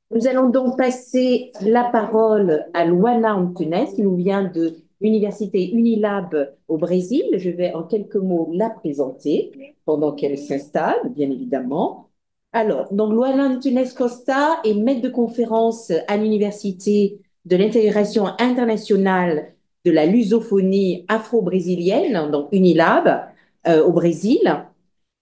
Nous allons donc passer la parole à Luana Antunes, qui nous vient de l'Université Unilab au Brésil. Je vais en quelques mots la présenter pendant qu'elle s'installe, bien évidemment. Alors, donc Luana Antunes Costa est maître de conférence à l'Université de l'intégration internationale de la lusophonie afro-brésilienne, donc Unilab, au Brésil.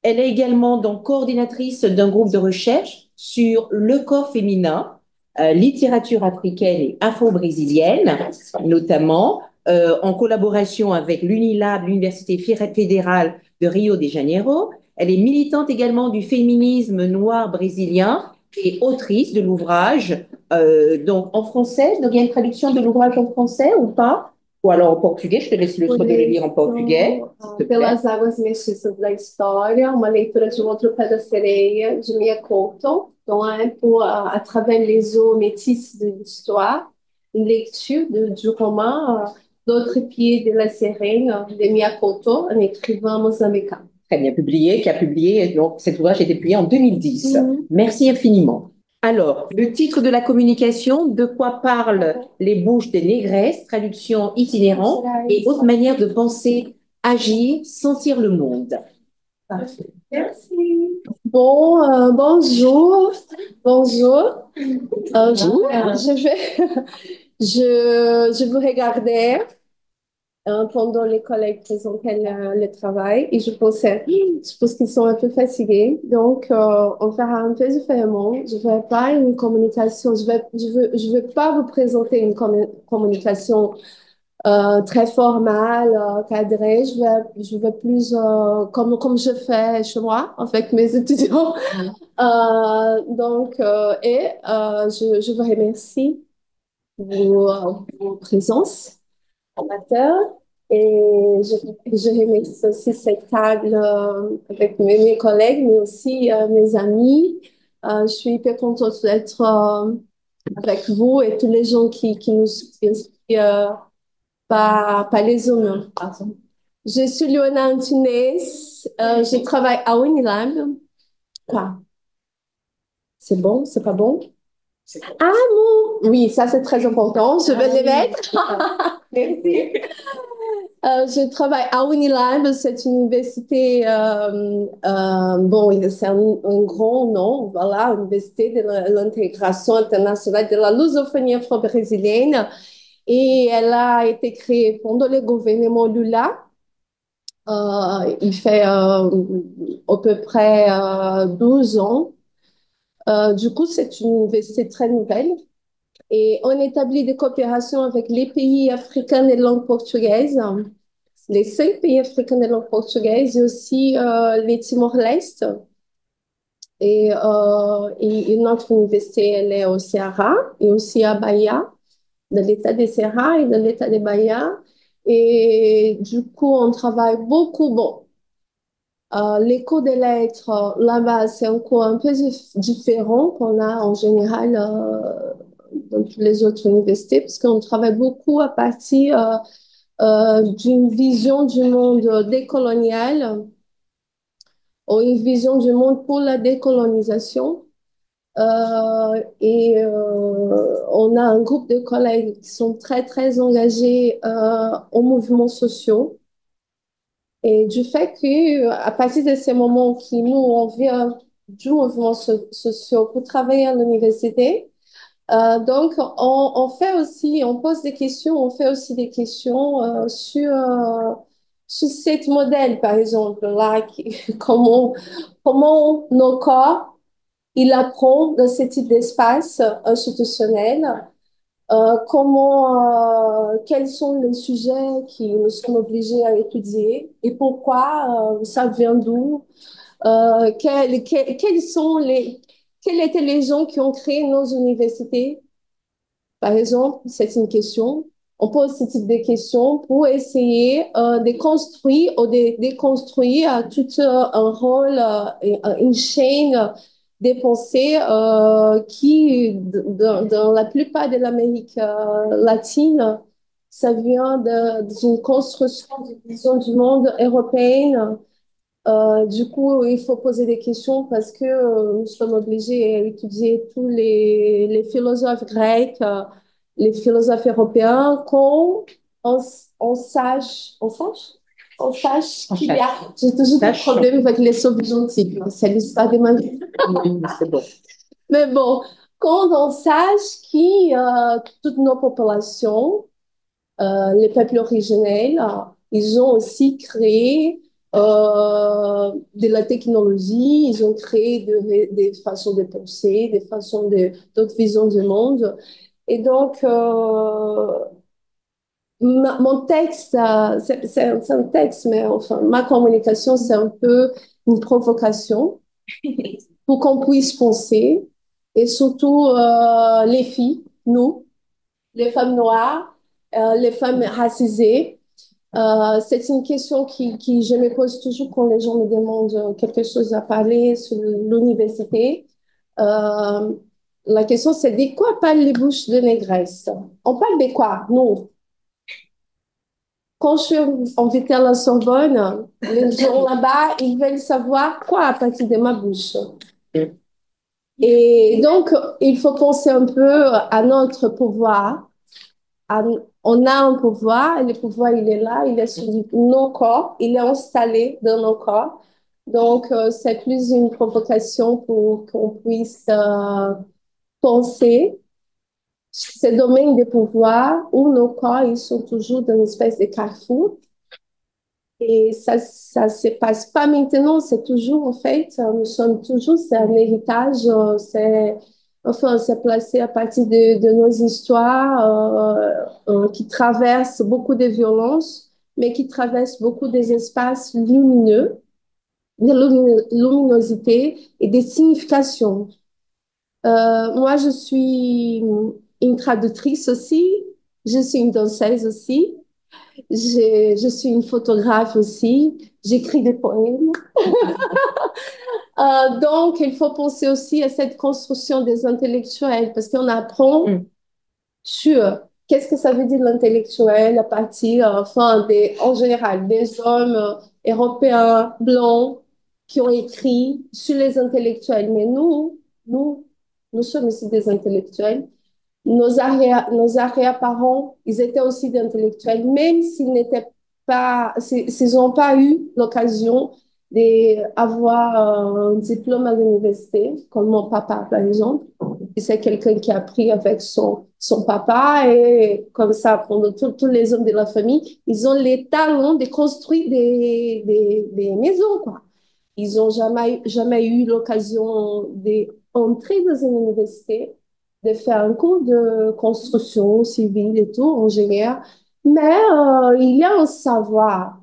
Elle est également donc coordinatrice d'un groupe de recherche sur le corps féminin, littérature africaine et afro-brésilienne, notamment en collaboration avec l'UNILAB, l'Université fédérale de Rio de Janeiro. Elle est militante également du féminisme noir brésilien et autrice de l'ouvrage donc en français. Donc il y a une traduction de l'ouvrage en français ou pas? Ou alors en portugais, je te laisse le choix de le lire en portugais, s'il te plaît. Pelas Águas Mestiças da História, uma leitura de Outro Pé da Sereia, de Mia Couto, à travers les eaux métisses de l'histoire, une lecture du roman L'autre pied de la Sereia de Mia Couto, un écrivain mozambicain. Très bien publié, qui a publié, donc cet ouvrage a été publié en 2010. Merci infiniment. Alors, le titre de la communication, de quoi parlent les bouches des négresses, traduction itinérante et autre manière de penser, agir, sentir le monde. Parfait. Merci. Bon, bonjour. Bonjour. Je vous regardais pendant les collègues présentaient le travail et je pense qu'ils sont un peu fatigués. Donc, on fera un peu différemment. Je ne vais pas une communication, je veux pas vous présenter une communication très formale, cadrée. Je vais plus comme je fais chez moi avec mes étudiants. Je vous remercie pour vos présences amateur. Et je remercie aussi cette table avec mes collègues, mais aussi mes amis. Je suis hyper contente d'être avec vous et tous les gens qui nous suivent par les humains. Je suis Léona Antunes, je travaille à Unilab. Quoi? C'est bon? C'est pas bon? Ah bon? Oui, ça c'est très important. Je vais les mettre. Merci. Je travaille à Unilab, c'est une université, bon, c'est un grand nom, voilà, Université de l'intégration internationale de la lusophonie afro-brésilienne. Et elle a été créée pendant le gouvernement Lula. Il fait à peu près 12 ans. Du coup, c'est une université très nouvelle. Et on établit des coopérations avec les pays africains de langue portugaise, les 5 pays africains de langue portugaise et aussi les Timor-Leste. Et notre université, elle est au Ceará et aussi à Bahia, dans l'état de Ceará et dans l'état de Bahia. Et du coup, on travaille beaucoup. Bon, les cours des lettres, là-bas, c'est un cours un peu différent qu'on a en général dans toutes les autres universités, parce qu'on travaille beaucoup à partir d'une vision du monde décolonial ou une vision du monde pour la décolonisation. On a un groupe de collègues qui sont très, très engagés aux mouvements sociaux. Et du fait que, à partir de ces moments qui nous, on vient du mouvement social pour travailler à l'université, donc on fait aussi, on pose des questions, on fait aussi des questions sur cette modèle, par exemple, là, comment nos corps, il apprend dans ce type d'espace institutionnel, quels sont les sujets qui nous sommes obligés à étudier et pourquoi, ça vient d'où, quels sont quels étaient les gens qui ont créé nos universités, par exemple, c'est une question. On pose ce type de questions pour essayer de construire ou de déconstruire tout un rôle, une chaîne des pensées qui, dans la plupart de l'Amérique latine, ça vient d'une construction de vision du monde européenne Du coup, il faut poser des questions parce que nous sommes obligés à étudier tous les philosophes grecs, les philosophes européens, qu'on on sache qu'il y a. J'ai toujours des problèmes avec les soviétiques. C'est l'histoire des manières. C'est bon. Mais bon, qu'on on sache que toutes nos populations les peuples originels, ils ont aussi créé de la technologie, ils ont créé des façons de penser, des façons d'autres visions du monde. Et donc, mon texte, c'est un texte, mais enfin, ma communication, c'est un peu une provocation pour qu'on puisse penser, et surtout les filles, nous, les femmes noires, les femmes racisées. C'est une question qui je me pose toujours quand les gens me demandent quelque chose à parler sur l'université. Euh, la question, c'est de quoi parlent les bouches de négresse? On parle de quoi? Nous, quand je suis invitée à la Sorbonne, les gens là-bas, ils veulent savoir quoi à partir de ma bouche. Et donc, il faut penser un peu à notre pouvoir. On a un pouvoir, et le pouvoir, il est là, il est sur nos corps, il est installé dans nos corps. Donc, c'est plus une provocation pour qu'on puisse penser ces domaines de pouvoir où nos corps, ils sont toujours dans une espèce de carrefour. Et ça se passe pas maintenant, c'est toujours, en fait, nous sommes toujours, c'est un héritage, enfin, c'est placé à partir de nos histoires qui traversent beaucoup de violences, mais qui traversent beaucoup des espaces lumineux, de luminosité et des significations. Moi, je suis une traductrice aussi, je suis une danseuse aussi. Je suis une photographe aussi, j'écris des poèmes. Donc, il faut penser aussi à cette construction des intellectuels parce qu'on apprend sur qu'est-ce que ça veut dire l'intellectuel à partir, enfin, en général, des hommes européens blancs qui ont écrit sur les intellectuels. Mais nous, nous sommes aussi des intellectuels. Nos arrière-parents, ils étaient aussi des intellectuels, même s'ils n'étaient pas, s'ils n'ont pas eu l'occasion d'avoir un diplôme à l'université, comme mon papa, par exemple. Et c'est quelqu'un qui a appris avec son papa et comme ça, pendant tous les hommes de la famille, ils ont les talents de construire des maisons, quoi. Ils n'ont jamais eu l'occasion d'entrer dans une université, de faire un cours de construction civile et tout, ingénieur. Mais il y a un savoir,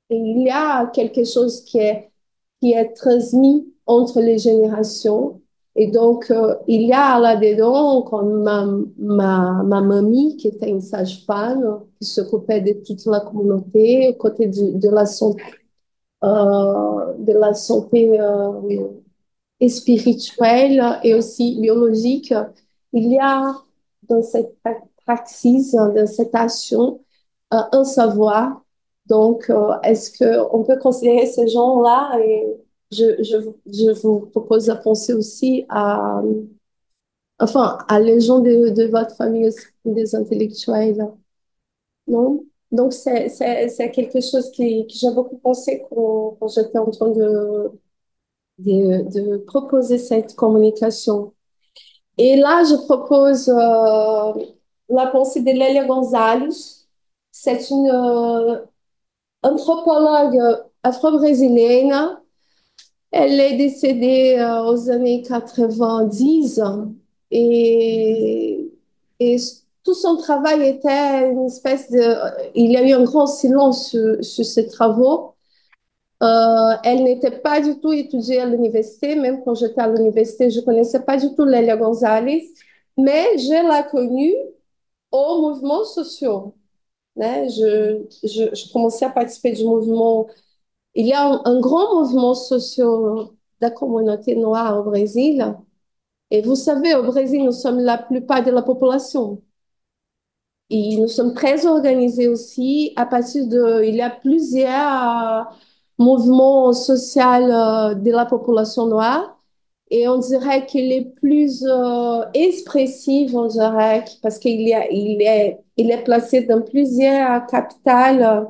et il y a quelque chose qui est transmis entre les générations. Et donc, il y a là-dedans, comme ma mamie, qui était une sage-femme, qui s'occupait de toute la communauté, à côté de la santé et spirituelle et aussi biologique. Il y a dans cette praxis, dans cette action, un savoir. Donc, est-ce qu'on peut considérer ces gens-là et je vous propose de penser aussi enfin, à les gens de votre famille aussi, des intellectuels, non? Donc, c'est quelque chose que j'ai beaucoup pensé quand j'étais en train de proposer cette communication. Et là, je propose la pensée de Lélia Gonzalez. C'est une anthropologue afro-brésilienne. Elle est décédée aux années 90 et, et tout son travail était une espèce de... Il y a eu un grand silence sur ses travaux. Elle n'était pas du tout étudiée à l'université, même quand j'étais à l'université, je ne connaissais pas du tout Lélia Gonzalez, mais je l'ai connue aux mouvements sociaux. Né? Je commençais à participer du mouvement. Il y a un grand mouvement social de la communauté noire au Brésil. Et vous savez, au Brésil, nous sommes la plupart de la population. Et nous sommes très organisés aussi à partir de... Il y a plusieurs mouvement social de la population noire. Et on dirait qu'il est plus expressif, on dirait, parce il est placé dans plusieurs capitales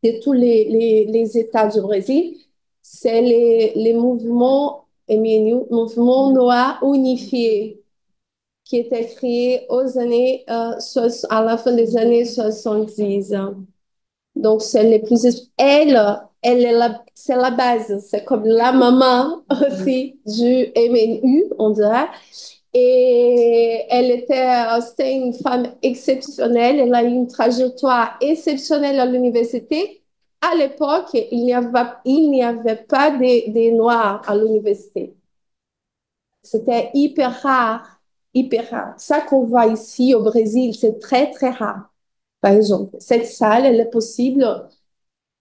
de tous les États du Brésil. C'est les mouvements, mouvements noirs unifiés qui étaient créés à la fin des années 70. Donc, c'est les plus... Elle est c'est la base. C'est comme la maman aussi du MNU, on dirait. Et c'était une femme exceptionnelle. Elle a eu une trajectoire exceptionnelle à l'université. À l'époque, il n'y avait pas des Noirs à l'université. C'était hyper rare, hyper rare. Ça qu'on voit ici au Brésil, c'est très, très rare. Par exemple, cette salle, elle est possible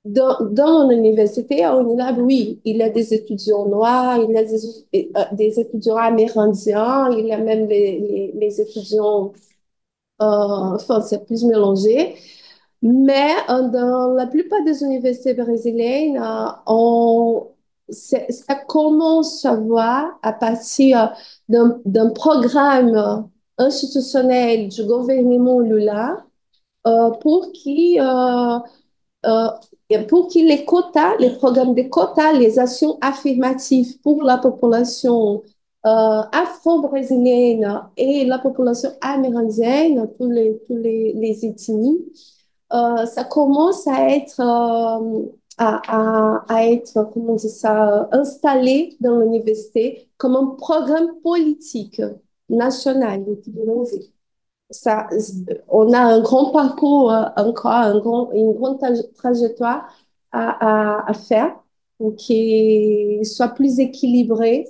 dans mon université, à UNILAB, oui, il y a des étudiants noirs, il y a des étudiants amérindiens, il y a même les étudiants, enfin, c'est plus mélangé. Mais dans la plupart des universités brésiliennes, ça commence à voir à partir d'un programme institutionnel du gouvernement Lula pour qui euh, pour que les quotas, les programmes de quotas, les actions affirmatives pour la population afro-brésilienne et la population amérindienne, les ethnies, ça commence à être, à être, comment on dit ça, installé dans l'université comme un programme politique national ça, on a un grand parcours encore, une grande trajectoire à faire pour qu'il soit plus équilibré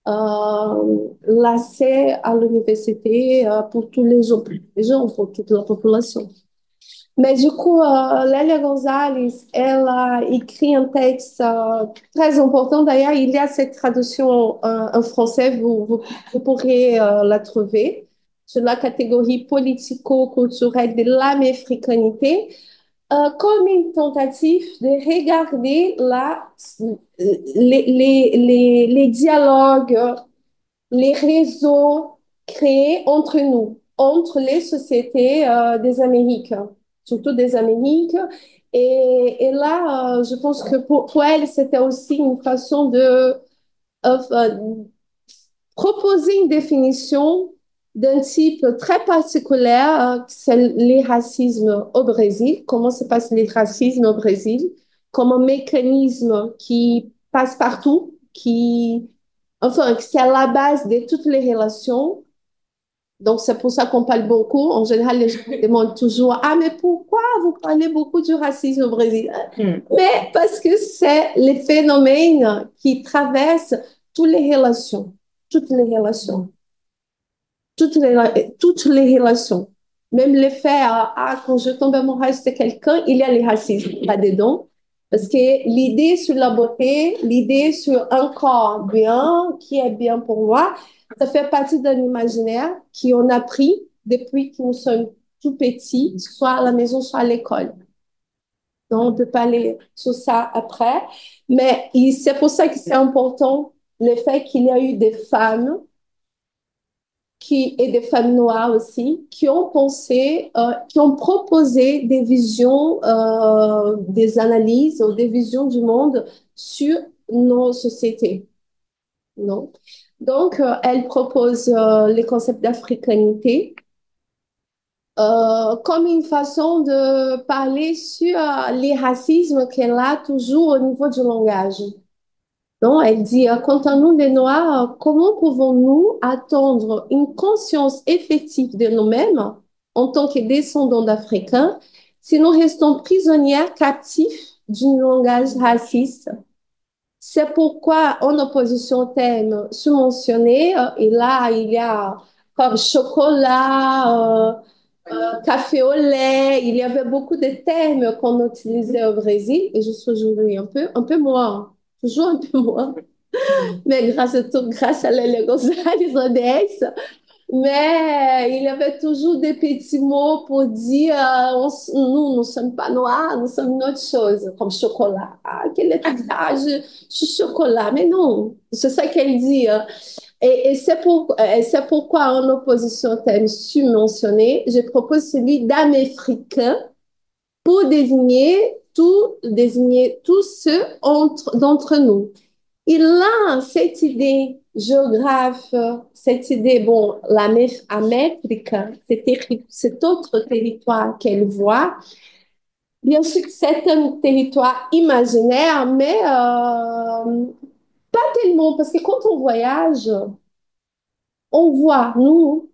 l'accès à l'université pour tous les gens, pour toute la population. Mais du coup, Lélia Gonzalez, elle a écrit un texte très important. D'ailleurs, il y a cette traduction en français, vous pourrez la trouver sur la catégorie politico-culturelle de l'américanité, comme une tentative de regarder les dialogues, les réseaux créés entre nous, entre les sociétés des Amériques, surtout des Amériques. Et là, je pense que pour elle, c'était aussi une façon de proposer une définition d'un type très particulier, c'est les racismes au Brésil, comment se passe les racismes au Brésil, comme un mécanisme qui passe partout, enfin, c'est à la base de toutes les relations. Donc, c'est pour ça qu'on parle beaucoup. En général, les gens me demandent toujours, ah, mais pourquoi vous parlez beaucoup du racisme au Brésil? Mais parce que c'est les phénomènes qui traversent toutes les relations, toutes les relations, toutes les relations. Même les faits, quand je tombe amoureuse de quelqu'un, il y a les racismes là-dedans. Parce que l'idée sur la beauté, l'idée sur un corps bien, qui est bien pour moi, ça fait partie d'un imaginaire qu'on a pris depuis que nous sommes tout petits, soit à la maison, soit à l'école. Donc, on peut parler sur ça après. Mais c'est pour ça que c'est important le fait qu'il y a eu des femmes et des femmes noires aussi, qui ont pensé, qui ont proposé des visions, des analyses ou des visions du monde sur nos sociétés. Non? Donc, elle propose les concepts d'africanité comme une façon de parler sur les racismes qu'elle a toujours au niveau du langage. Donc, elle dit, quant à nous, les Noirs, comment pouvons-nous attendre une conscience effective de nous-mêmes en tant que descendants d'Africains si nous restons prisonnières, captifs d'un langage raciste? C'est pourquoi, en opposition au thème sous-mentionné, et là, il y a comme chocolat, café au lait, il y avait beaucoup de termes qu'on utilisait au Brésil, et je suis aujourd'hui un peu moins, toujours un peu moins. Mais grâce à tout, grâce à l'élégance des ODS, Mais il y avait toujours des petits mots pour dire nous ne sommes pas noirs, nous sommes une autre chose, comme chocolat. Ah, quel est je suis chocolat. Mais non, c'est ça qu'elle dit. Hein. Et c'est pourquoi, en opposition au thème submentionné, je propose celui d'Américain pour désigner tous ceux d'entre nous. Il a cette idée géographe, cette idée, bon, l'Amérique, cet autre territoire qu'elle voit. Bien sûr, c'est un territoire imaginaire, mais pas tellement, parce que quand on voyage, on voit, nous,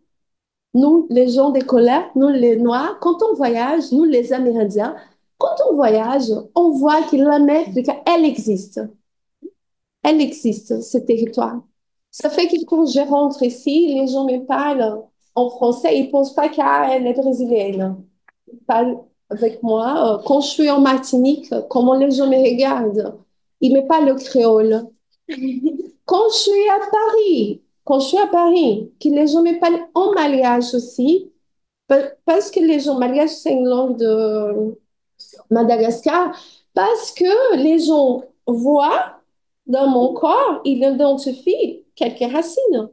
les gens des colères, nous, les Noirs, quand on voyage, nous, les Amérindiens, quand on voyage, on voit que l'Amérique, elle existe. Elle existe, ce territoire. Ça fait que quand je rentre ici, les gens me parlent en français, ils ne pensent pas qu'elle est brésilienne. Ils parlent avec moi. Quand je suis en Martinique, comment les gens me regardent? Ils me parlent le créole. Quand je suis à Paris, que les gens me parlent en malgache aussi, parce que les gens, malgache, c'est une langue de Madagascar, parce que les gens voient dans mon corps, ils identifient quelques racines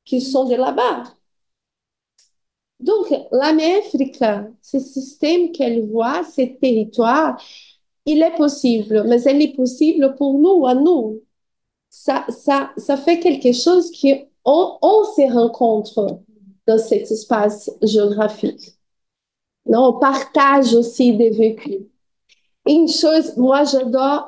qui sont de là-bas. Donc, l'Amérique, ce système qu'elle voit, ce territoire, il est possible, mais elle est possible pour nous, à nous. Ça fait quelque chose on se rencontre dans cet espace géographique. Non, on partage aussi des vécus. Une chose, moi j'adore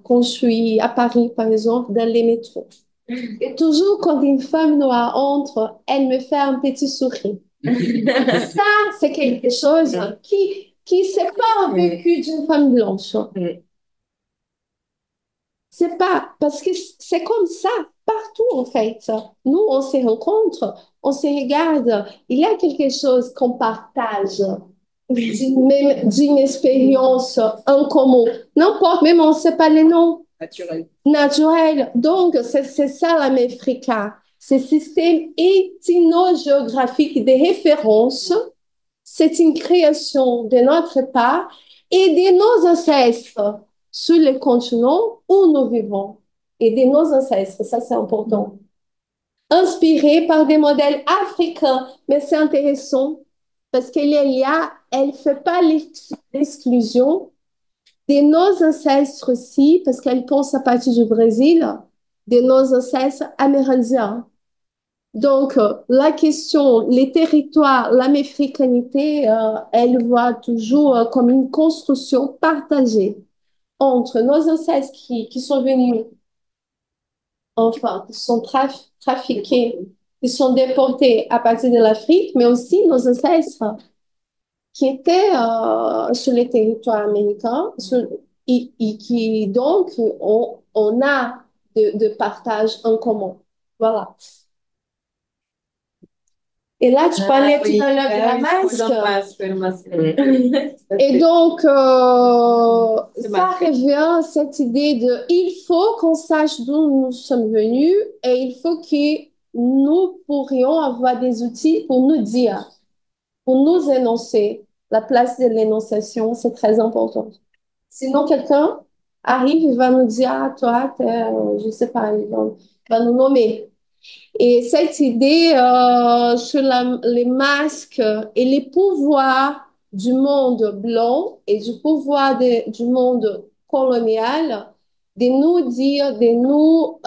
quand je suis à Paris, par exemple, dans les métros. Et toujours quand une femme noire entre, elle me fait un petit sourire. Ça, c'est quelque chose qui c'est pas un vécu d'une femme blanche. C'est pas, parce que c'est comme ça partout en fait. Nous, on se rencontre, on se regarde. Il y a quelque chose qu'on partage, d'une expérience en commun. N'importe, même on ne sait pas les noms. Naturel. Donc, c'est ça la Méfrica. Ce système ethno-géographique de référence, c'est une création de notre part et de nos ancêtres sur le continent où nous vivons. Et de nos ancêtres, ça c'est important. Inspiré par des modèles africains, mais c'est intéressant parce qu'elle est là, elle ne fait pas l'exclusion de nos ancêtres aussi, parce qu'elle pense à partir du Brésil, de nos ancêtres amérindiens. Donc, la question, les territoires, l'américanité, elle voit toujours comme une construction partagée entre nos ancêtres qui sont venus, enfin, qui sont trafiqués, qui sont déportés à partir de l'Afrique, mais aussi nos ancêtres qui étaient sur les territoires américains et qui, donc, on a de partage en commun. Voilà. Et là, tu parlais tout à l'heure de la masque. Et donc, ça revient à cette idée de il faut qu'on sache d'où nous sommes venus et il faut que nous pourrions avoir des outils pour nous dire, pour nous énoncer. La place de l'énonciation, c'est très important. Sinon, quelqu'un arrive et va nous dire, ah, toi, je sais pas, il va nous nommer. Et cette idée sur les masques et les pouvoirs du monde blanc et du pouvoir du monde colonial, de nous dire, de nous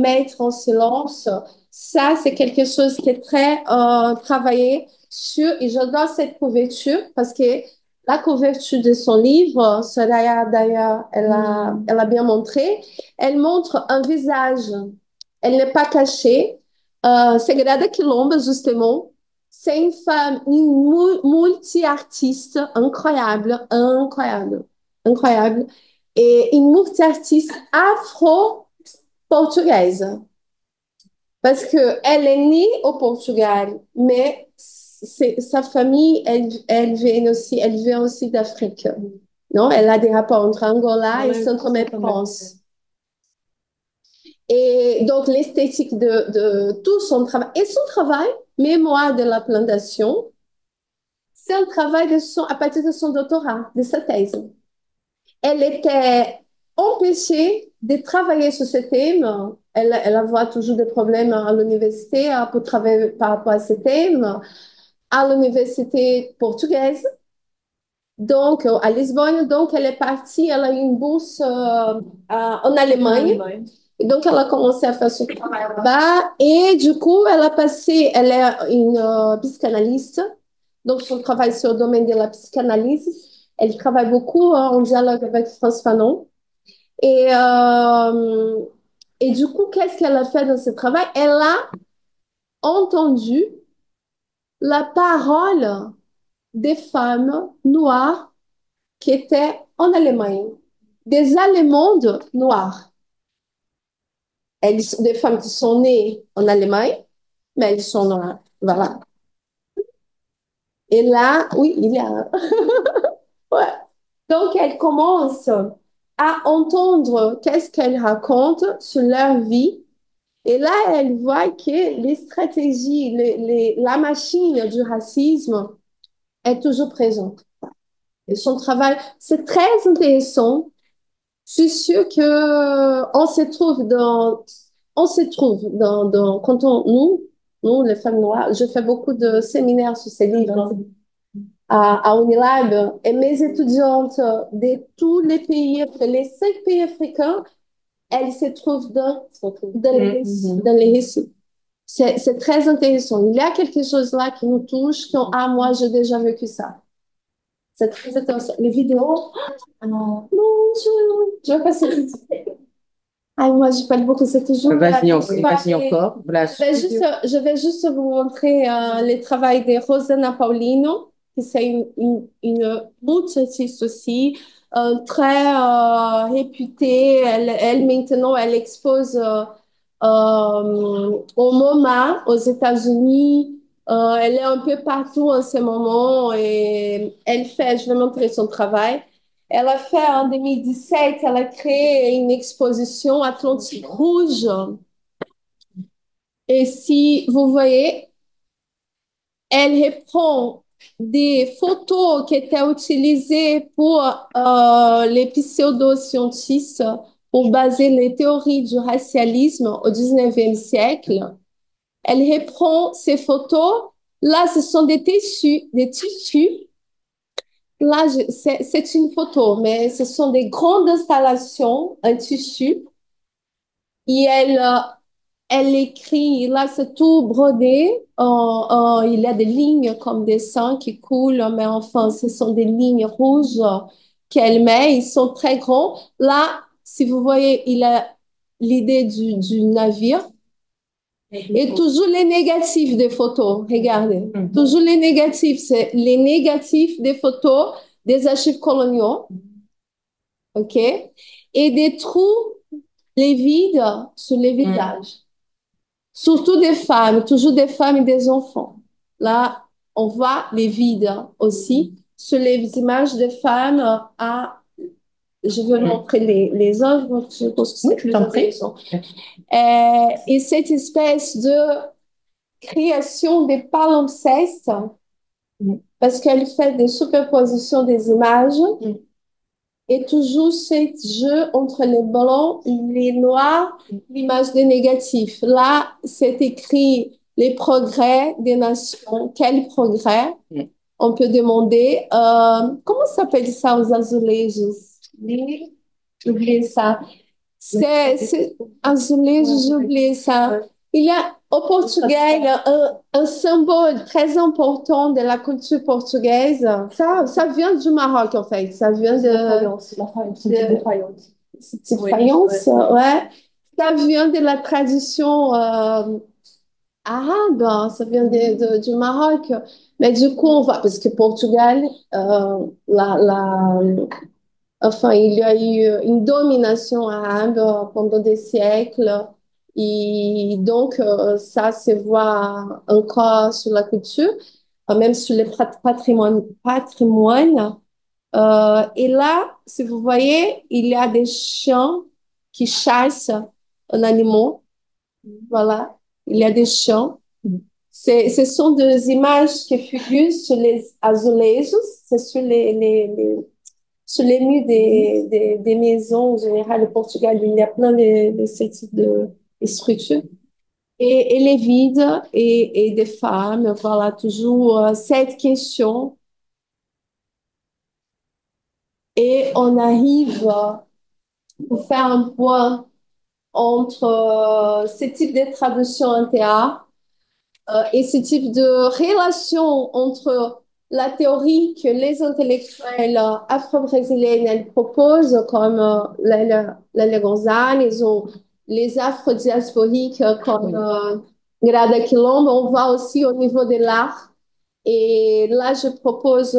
mettre en silence, ça, c'est quelque chose qui est très travaillé sur, et j'adore cette couverture parce que la couverture de son livre, Soraya d'ailleurs, elle a bien montré, elle montre un visage, elle n'est pas cachée, Sagrada Quilomba, justement, c'est une femme, une multi-artiste incroyable, incroyable, incroyable, et une multi-artiste afro-portugaise. Parce qu'elle est née au Portugal, mais sa famille, elle vient aussi d'Afrique. Non? Elle a des rapports entre Angola et Saint-Tomé-de-France. Et donc, l'esthétique de tout son travail. Et son travail, Mémoire de la plantation, c'est un travail à partir de son doctorat, de sa thèse. Elle était empêchée de travailler sur ce thème. Elle avait toujours des problèmes à l'université pour travailler par rapport à ce thème, à l'université portugaise, donc à Lisbonne. Donc, elle est partie, elle a eu une bourse en Allemagne. Et donc, elle a commencé à faire ce travail là-bas. Et du coup, elle est une psychanalyste. Donc, son travail sur le domaine de la psychanalyse. Elle travaille beaucoup en dialogue avec Frantz Fanon. Et, euh, et du coup, qu'est-ce qu'elle a fait dans ce travail? Elle a entendu la parole des femmes noires qui étaient en Allemagne, des Allemandes noires. Des femmes qui sont nées en Allemagne, mais elles sont noires. Voilà. Et là, oui, il y a. Ouais. Donc, elle commence à entendre qu'est-ce qu'elles racontent sur leur vie. Et là, elle voit que les stratégies, la machine du racisme est toujours présente. Et son travail, c'est très intéressant. Je suis sûre que on se trouve quand nous, les femmes noires, je fais beaucoup de séminaires sur ces livres à Unilab, et mes étudiantes de tous les pays, les 5 pays africains, elles se trouvent dans les récits. C'est très intéressant. Il y a quelque chose là qui nous touche, ah, moi, j'ai déjà vécu ça. C'est très intéressant. Les vidéos, non, je vais passer vite. Ah, moi, je parle beaucoup, c'est toujours. Vas-y encore. Voilà. Je vais juste vous montrer le travail de Rosana Paulino, qui c'est une multi-artiste aussi, très réputée. Maintenant, elle expose au MoMA aux États-Unis. Elle est un peu partout en ce moment et je vais montrer son travail. Elle a fait en 2017, elle a créé une exposition Atlantique Rouge. Et si vous voyez, elle reprend des photos qui étaient utilisées pour les pseudo-scientistes pour baser les théories du racialisme au 19e siècle. Elle reprend ces photos. Là, ce sont des tissus. Là, c'est une photo, mais ce sont des grandes installations, un tissu. Et elle écrit, là, c'est tout brodé. Il y a des lignes comme des sangs qui coulent, mais enfin, ce sont des lignes rouges qu'elle met. Ils sont très grands. Là, si vous voyez, il a l'idée du navire. Et toujours les négatifs des photos, regardez. Toujours les négatifs, c'est les négatifs des photos des archives coloniaux. OK? Et des trous, les vides sur les visages. Surtout des femmes, toujours des femmes et des enfants. Là, on voit les vides aussi sur les images des femmes je vais montrer les œuvres, je pense que c'est plus intéressant. Et cette espèce de création des palimpsestes, parce qu'elle fait des superpositions des images, et toujours ce jeu entre les blancs, les noirs, l'image des négatifs. Là, c'est écrit les progrès des nations. Quel progrès? On peut demander, comment s'appelle ça aux azulejos? J'ai oublié ça. C'est azulejos, j'ai oublié ça. Il y a au Portugal un symbole très important de la culture portugaise. Ça vient du Maroc, en fait. Ça vient de faïence, ouais. Ça vient de la tradition arabe, ça vient du Maroc. Mais du coup, on va, parce que Portugal, enfin, il y a eu une domination arabe pendant des siècles. Et donc, ça se voit encore sur la culture, même sur les patrimoines. Et là, si vous voyez, il y a des chiens qui chassent en animaux. Voilà, il y a des chiens. Ce sont des images qui figurent sur les azulejos, c'est sur les murs des maisons en général au Portugal. Il y a plein de ce type de structures. Et les vides et des femmes, voilà, toujours cette question. Et on arrive pour faire un point entre ce type de traduction en théâtre et ce type de relation entre la théorie que les intellectuels afro-brésiliens elles proposent, comme Lélia Gonzalez ou les afro-diasporiques comme Grada Quilombo, on voit aussi au niveau de l'art. Et là, je propose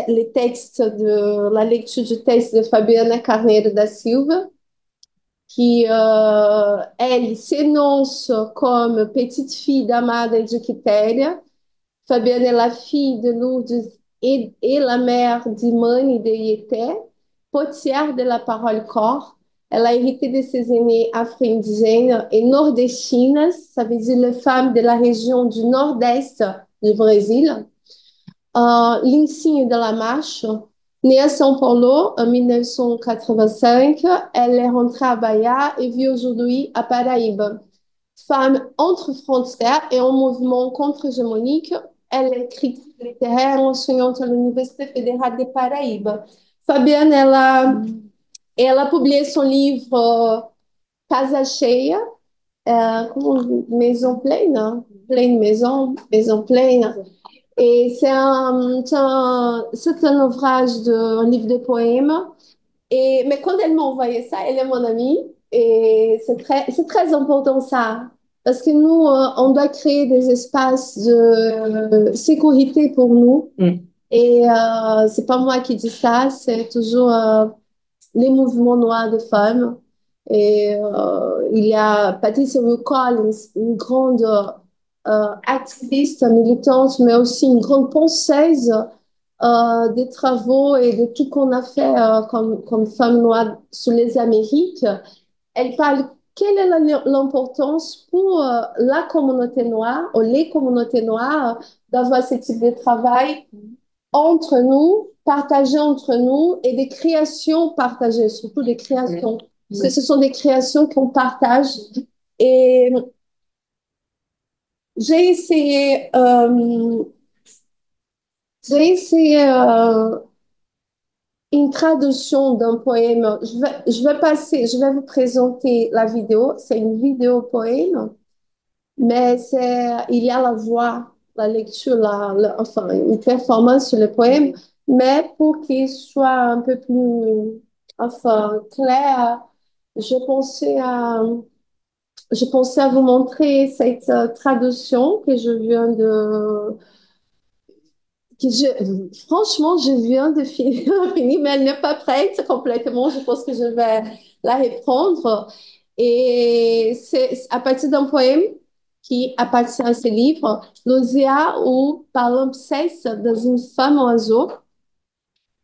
les textes la lecture du texte de Fabiana Carneiro da Silva, qui, elle, s'énonce comme petite fille d'Amada de Quitéria. Fabiana est la fille de Lourdes et la mère d'Imani de Ieté, potière de la parole corps. Elle a hérité de ses aînés afro-indigènes et nordestinas, ça veut dire les femmes de la région du nord-est du Brésil. Lincinho de la Marche, née à São Paulo en 1985, elle est rentrée à Bahia et vit aujourd'hui à Paraíba. Femme entre frontières et en mouvement contre-hégémonique, elle est critique littéraire enseignante à l'Université fédérale de Paraíba. Fabienne, ela a publié son livre Casa Cheia, Maison Pleine, Pleine Maison, Maison Pleine. Et c'est un ouvrage, un livre de poèmes. Mais quand elle m'a envoyé ça, elle est mon amie. Et c'est très important ça. Parce que nous, on doit créer des espaces de sécurité pour nous. Et c'est pas moi qui dis ça, c'est toujours les mouvements noirs de femmes. Et il y a Patricia Hill Collins, une grande activiste, militante, mais aussi une grande penseuse des travaux et de tout qu'on a fait comme femmes noires sur les Amériques. Elle parle quelle est l'importance pour la communauté noire ou les communautés noires d'avoir ce type de travail entre nous, partagé entre nous et des créations partagées, surtout des créations. Parce que ce sont des créations qu'on partage. Et j'ai essayé, une traduction d'un poème. Je vais vous présenter la vidéo. C'est une vidéo poème, mais il y a la voix, la lecture, enfin, une performance sur le poème. Mais pour qu'il soit un peu plus, enfin, clair, je pensais à, je pensais à vous montrer cette traduction que je viens de franchement, je viens de finir, mais elle n'est pas prête complètement. Je pense que je vais la reprendre. Et c'est à partir d'un poème qui appartient à ce livre, L'Osea ou Palimpseste dans une femme oiseau.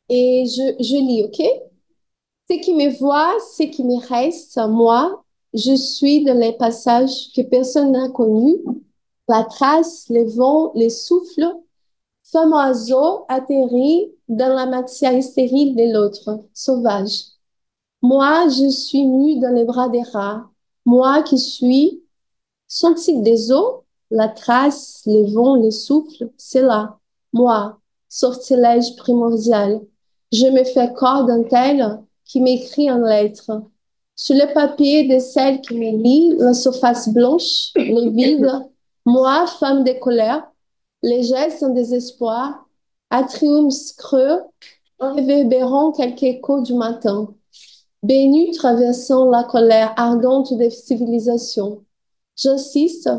Et je lis, OK? Ce qui me voit, ce qui me reste, moi, je suis dans les passages que personne n'a connus, la trace, les vents, les souffles, femme oiseau atterrit dans la matière stérile de l'autre, sauvage. Moi, je suis nue dans les bras des rats. Moi qui suis sentie des eaux, la trace, les vents, les souffles, c'est là. Moi, sortilège primordial. Je me fais corps d'un tel qui m'écrit en lettres. Sur le papier de celle qui me lit, la surface blanche, les vides, moi, femme de colère, les gestes en désespoir, atriums creux, réverbérant quelques échos du matin. Bénue traversant la colère ardente des civilisations. J'insiste,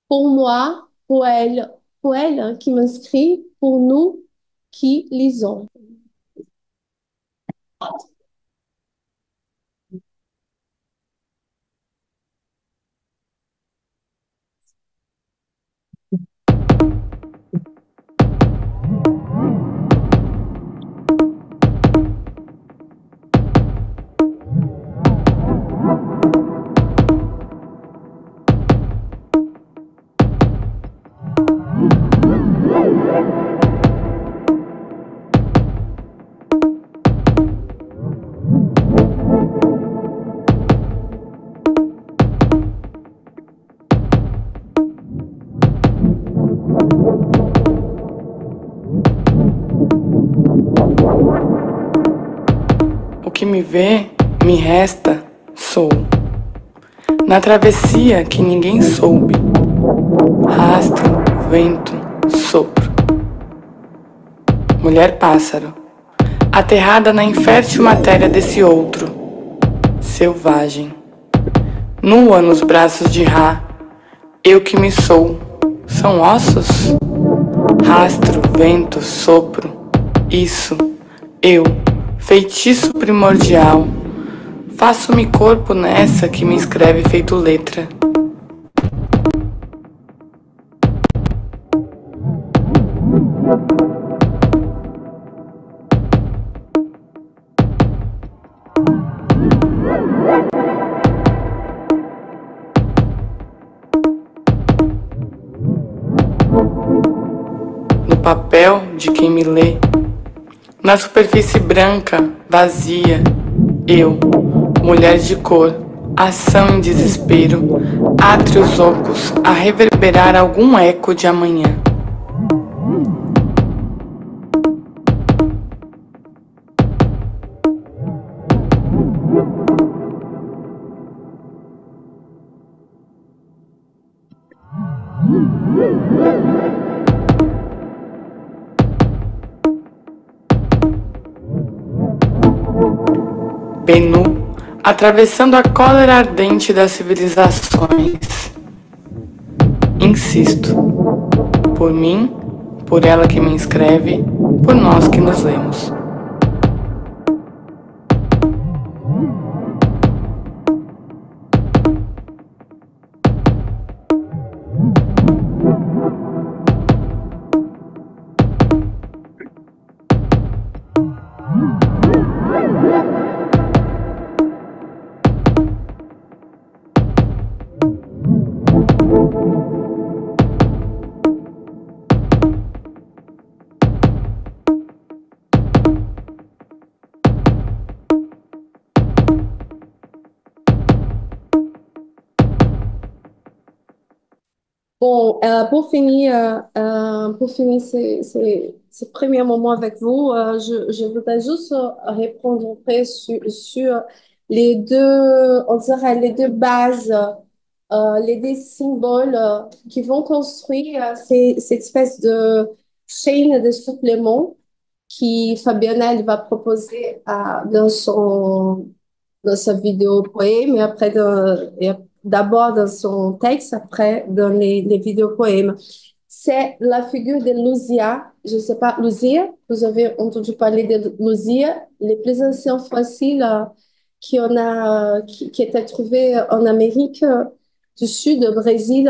pour moi, pour elle qui m'inscrit, pour nous qui lisons. viver me resta, sou. Na travessia que ninguém soube, rastro, vento, sopro. Mulher pássaro, aterrada na infértil matéria desse outro, selvagem. Nua nos braços de Ra, eu que me sou, são ossos? Rastro, vento, sopro, isso, eu, feitiço primordial, faço-me corpo nessa que me escreve feito letra. No papel de quem me lê, na superfície branca, vazia, eu, mulher de cor, ação em desespero, átrios ocos a reverberar algum eco de amanhã. Benu, atravessando a cólera ardente das civilizações. Insisto, por mim, por ela que me escreve, por nós que nos lemos. Bon, pour finir ce premier moment avec vous, je voudrais juste répondre après sur les deux, on dirait les deux bases, les deux symboles qui vont construire cette espèce de chaîne de suppléments qui Fabiana elle va proposer dans sa vidéo poème et après d'abord dans son texte, après dans les vidéos poèmes. C'est la figure de Luzia. Je ne sais pas, Luzia, vous avez entendu parler de Luzia, les plus anciens fossiles qui étaient trouvés en Amérique du Sud, au Brésil.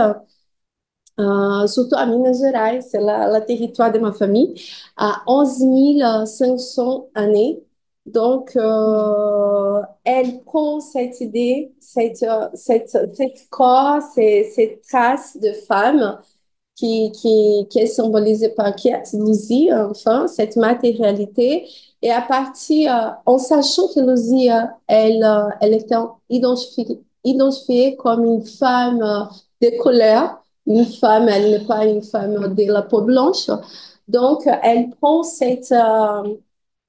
Surtout à Minas Gerais, c'est le territoire de ma famille, à 11 500 années. Donc, elle prend cette idée, cette corps, cette trace de femme qui est symbolisée par Kiat Lucy, enfin, cette matérialité. Et à partir, en sachant que Lucy, elle était identifiée comme une femme de couleur, une femme, elle n'est pas une femme de la peau blanche. Donc, elle prend cette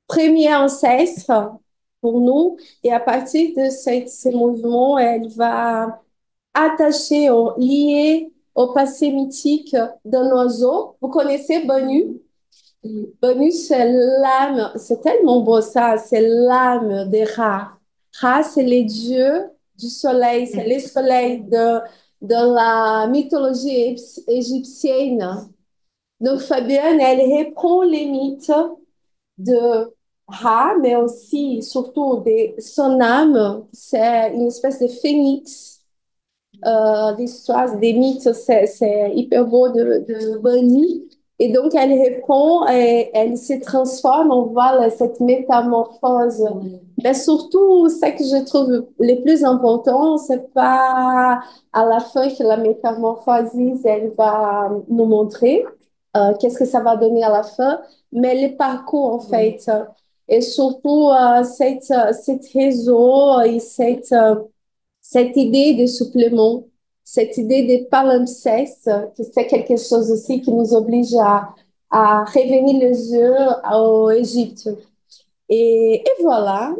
premier ancestre pour nous et à partir de ce mouvement, elle va attacher ou lier au passé mythique d'un oiseau. Vous connaissez Bonu? Bonu, c'est l'âme, c'est tellement beau ça, c'est l'âme des Ra. Ra, c'est les dieux du soleil, c'est les soleils de la mythologie égyptienne. Donc Fabienne, elle reprend les mythes de Ra, mais aussi, surtout, de son âme. C'est une espèce de phénix. L'histoire des mythes, c'est hyper beau de Bunny. Et donc, elle répond et elle se transforme. On voit cette métamorphose. Mais surtout, ce que je trouve le plus important, c'est pas à la fin que la métamorphose, elle va nous montrer qu'est-ce que ça va donner à la fin, mais le parcours, en fait. Et surtout, cette réseau et cette idée de supplément, cette idée de palimpseste, que c'est quelque chose aussi qui nous oblige à revenir les yeux au Égypte. Et voilà,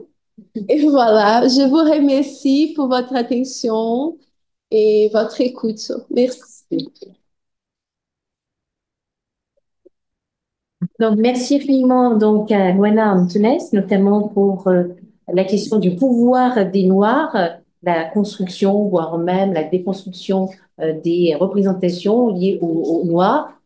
Et voilà, je vous remercie pour votre attention et votre écoute. Merci. Donc, merci infiniment donc, à Luana Antunes, notamment pour la question du pouvoir des Noirs, la construction, voire même la déconstruction des représentations liées aux Noirs.